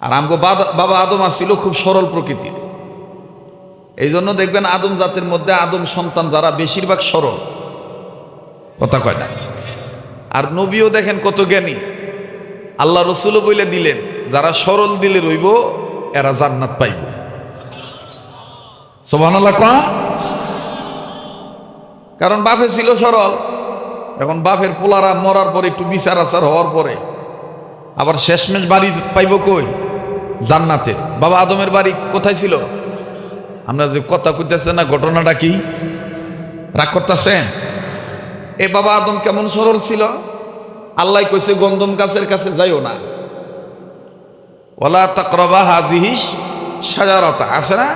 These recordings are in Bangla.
আর আমগো বাবা আদম ছিল খুব সরল প্রকৃতির। এই জন্য দেখবেন আদম জাতির মধ্যে আদম সন্তান যারা বেশিরভাগ সরল, কথা কয় না। আর নবীও দেখেন কত জ্ঞানী, আল্লাহ রসুলও বলে দিলেন যারা সরল দিলে রইব এরা জান্নাত পাইব। সুবহানাল্লাহ কয়। কারণ বাপে ছিল সরল, এখন বাপের পোলারা মরার পরে একটু বিচার আচার হওয়ার পরে আবার শেষমেশ বাড়ি পাইব কই? জান্নাতে। বাবা আদমের বাড়ি কোথায় ছিল? আমরা যে কথা কইতেছে না, ঘটনাটা কি? রাগ করতেছেন? এ বাবা আদম কেমন সরল ছিল, আল্লাহ কইছে গন্ধম গাছের কাছে যাইও না, ওয়ালা তাকরাবা হাযিহি শাজারাতা, আছে না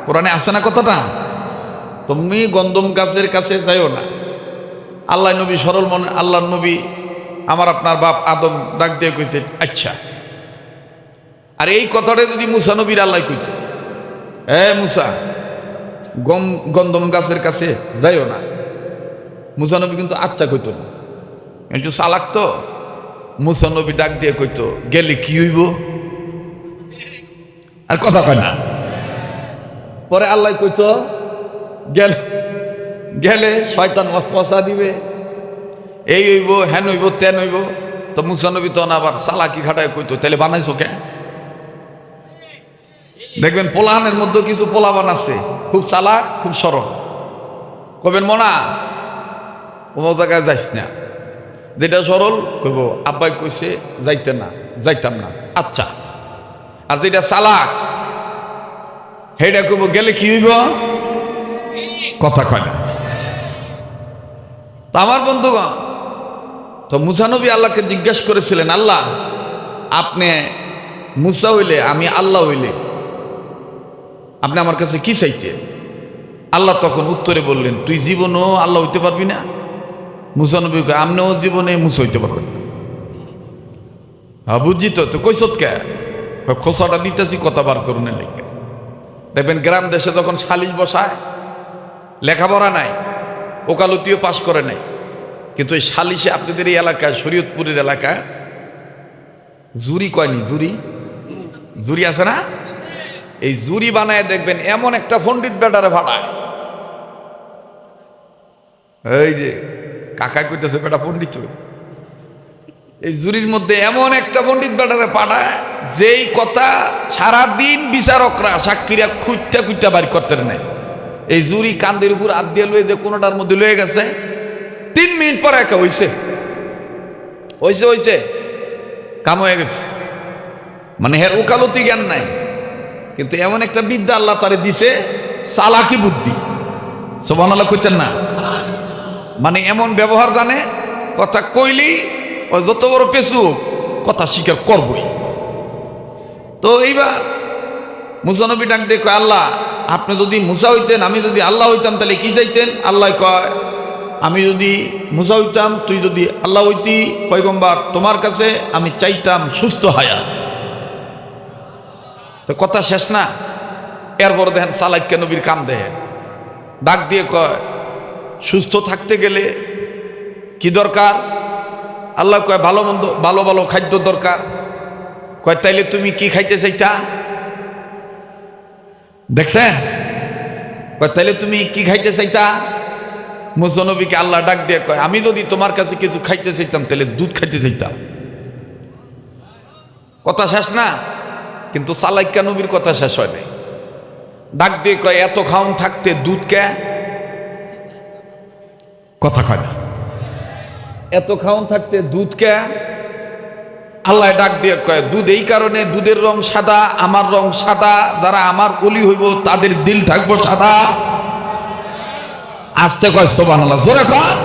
কোরআনে, আছে না কথাটা? তুমি গন্ধম গাছের কাছে যাইও না। আল্লাহ নবী সরল মনে, আল্লাহ নবী আমার আপনার বাপ আদম ডাক দিয়ে কইছে আচ্ছা। আর এই কথাটা যদি মুসা নবীর আল্লাহ কইত, মুসা গন্ধম গাছের কাছে যাইও না, মুসা নবী কিন্তু আচ্ছা কইতো না, একটু চালাক তো। মুসা নবী ডাক দিয়ে কইতো গেলে কি হইব, আর কথা কয় না। পরে আল্লাহ কইতো গেলে শয়তান ওয়াসওয়াসা দিবে, এই হইব হেন হইব তেন হইব। তো মুসা নবী তখন আবার চালাকি খাটায় কইতো তাহলে বানাইছো কে? দেখবেন পোলাহানের মধ্যে কিছু পোলাবান আছে খুব চালাক, খুব সরল। কবেন মনা কোনো জায়গায় যাইস না, যেটা সরল কইব আব্বাই কইছে যাইতে না, যাইতাম না, আচ্ছা। আর যেটা চালাক সেইটা কইব গেলে কি হইব, কথা কয় না। তো আমার বন্ধুগণ, তো মুসা নবী আল্লাহকে জিজ্ঞাসা করেছিলেন, আল্লাহ আপনি মুসা হইলে আমি আল্লাহ হইলে আপনি আমার কাছে কি চাইতে? আল্লাহ তখন উত্তরে বললেন, তুই জীবনও আল্লাহ হইতে পারবি না। মুসা নবী কয় আপনিও জীবনে মুসা হইতে পারবেন না। হ্যাঁ বুঝছি তো, তো কইসত কে? খোসাটা দিতেছি কথা বার করুন লিখে। দেখবেন গ্রাম দেশে যখন সালিশ বসায়, লেখাপড়া নাই, ওকালতিও পাশ করে নাই, কিন্তু এই সালিশে আপনাদের এই এলাকায় শরীয়তপুরের এলাকায় জুরি কয়নি, জুরি আছে না? এই জুরি বানায় দেখবেন এমন একটা পণ্ডিত বেটারে ভাড়ায়, এই যে কাকাই কইতেছে বেটা পণ্ডিত, এই জুরির মধ্যে এমন একটা পণ্ডিত বেটারে পাঠায় যেই কথা সারাদিন বিচারকরা সাক্ষীরা খুঁজটা বাড়ি করতে নেই। এই জুরি কান্দের উপর হাত দিয়ে লয়ে যে কোনোটার মধ্যে লয়ে গেছে, 3 মিনিট পরে একা হইছে কাম হয়ে গেছে। মানে হের ওকালতি জ্ঞান নাই, কিন্তু এমন একটা বিদ্যা আল্লাহ তারে দিছে, চালাকি বুদ্ধি। সুবহানাল্লাহ কইতেন না? মানে এমন ব্যবহার জানে, কথা কইলি ও যত বড় পেছু কথা স্বীকার করবই। তো এইবার মুসা নবী ডাক দিয়ে কয়, আল্লাহ আপনি যদি মুসা হইতেন, আমি যদি আল্লাহ হইতাম তাহলে কি চাইতেন? আল্লাহ কয়, আমি যদি মুসা হইতাম, তুই যদি আল্লাহ হইতি পয়গম্বর, তোমার কাছে আমি চাইতাম সুস্থ হায়াত। তো কথা শেষ না। এরপর দেখেন চালাক্য নবীর কাম দেখেন, ডাক দিয়ে কয় সুস্থ থাকতে গেলে কি দরকার? আল্লাহ কয় ভালো মন্দ, ভালো ভালো খাদ্য দরকার। কয় তাইলে তুমি কি খাইতে চাইতা? দেখছেন? কয় তাইলে তুমি কি খাইতে চাইতা? মুসা নবীকে আল্লাহ ডাক দিয়ে কয়, আমি যদি তোমার কাছে কিছু খাইতে চাইতাম তাহলে দুধ খাইতে চাইতাম। কথা শেষ না, কিন্তু চালাক্য নবীর কথা শেষ হয় নাই। ডাক দিয়ে কয়, এত খাওন থাকতে দুধ কে? কথা কয় না। এত খাওন থাকতে দুধ কে? আল্লাহ ডাক দিয়ে কয়, দুধ এই কারণে, দুধের রং সাদা, আমার রং সাদা, যারা আমার ওলি হইব তাদের দিল থাকবো সাদা। আসতে কয় সুবহানাল্লাহ, জোরে কয়।